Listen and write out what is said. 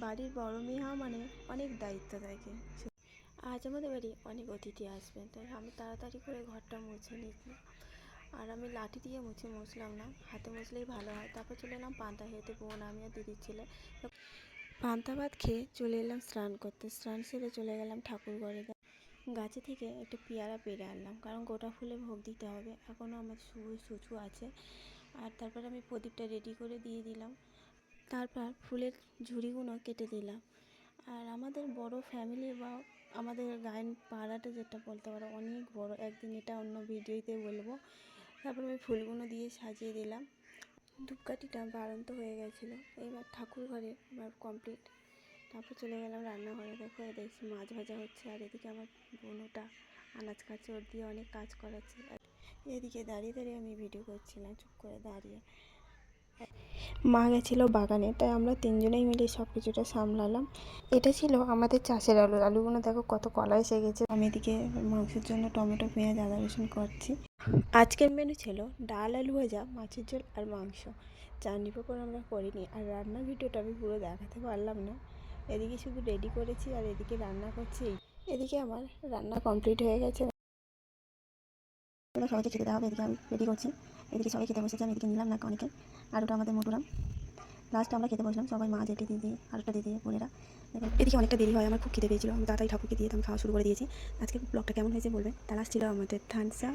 বাড়ির বড় মেয়ে হওয়া মানে অনেক দায়িত্ব থাকে। আজ আমাদের বাড়ি অনেক অতিথি আসবে, তাই আমি তাড়াতাড়ি করে ঘরটা মুছে নিচ্ছি। আর আমি লাঠি দিয়ে মুছলাম না, হাতে মুছলেই ভালো হয়। তারপর চলে এলাম পান্তা খেতে, বোন আমি আর দিদির ছেলে। পান্তা ভাত খেয়ে চলে এলাম স্নান করতে। স্নান সেরে চলে গেলাম ঠাকুর ঘরে। গাছে থেকে একটা পেয়ারা পেড়ে আনলাম, কারণ গোটা ফুলে ভোগ দিতে হবে, এখনও আমার সুচু আছে। আর তারপর আমি প্রদীপটা রেডি করে দিয়ে দিলাম। তারপর ফুলের ঝুড়িগুলো কেটে দিলাম। আর আমাদের বড় ফ্যামিলি বা আমাদের গায়েন পাড়াটা যেটা বলতে পারো অনেক বড়, একদিন এটা অন্য ভিডিওতে বলবো। তারপর আমি ফুলগুলো দিয়ে সাজিয়ে দিলাম। ধূপকাঠিটা বাড়ন্ত হয়ে গেছিলো। এবার ঠাকুর ঘরে আমার কমপ্লিট। তারপর চলে গেলাম রান্নাঘরে। দেখছি মাছ ভাজা হচ্ছে, আর এদিকে আমার বোনটা আনাজ কাটছে, ওর দিয়ে অনেক কাজ করাচ্ছে। এদিকে দাঁড়িয়ে দাঁড়িয়ে আমি ভিডিও করছিলাম চুপ করে দাঁড়িয়ে। মা গেছিলো বাগানে, তাই আমরা তিনজনেই মিলে সব কিছুটা সামলালাম। এটা ছিল আমাদের চাষের আলুগুলো দেখো কত কলা এসে গেছে। আমি এদিকে মাংসের জন্য টমেটো পেঁয়াজ আদা রসুন করছি। আজকের মেনু ছিল ডাল আলু ভাজা, মাছের ঝোল আর মাংস। চাটনি পাঁপড় আমরা করিনি, আর রান্নার ভিডিওটা আমি পুরো দেখাতে পারলাম না। এদিকে শুধু রেডি করেছি আর এদিকে রান্না করছি। এদিকে আমার রান্না কমপ্লিট হয়ে গেছে। সবাইকে খেতে দেওয়া হবে, এদিকে আমি রেডি করছি। এদিকে সবাই খেতে বসেছে, আমি এদিকে নিলাম না অনেকে। আর ওটা আমাদের মোটুরাম। লাস্টে আমরা খেতে বসলাম সবাই, মা জেঠি দিদি আরেকটা দিদি বোনেরা। এদিকে অনেকটা দেরি হয়, আমার খুব খিদে পেয়েছিল। আমি তাড়াতাড়ি ঠাকুরকে দিয়ে আমি খাওয়া শুরু করে দিয়েছি। আজকে ব্লগটা কেমন হয়েছে বলবেন। তার লাস্ট ছিল আমাদের থানসা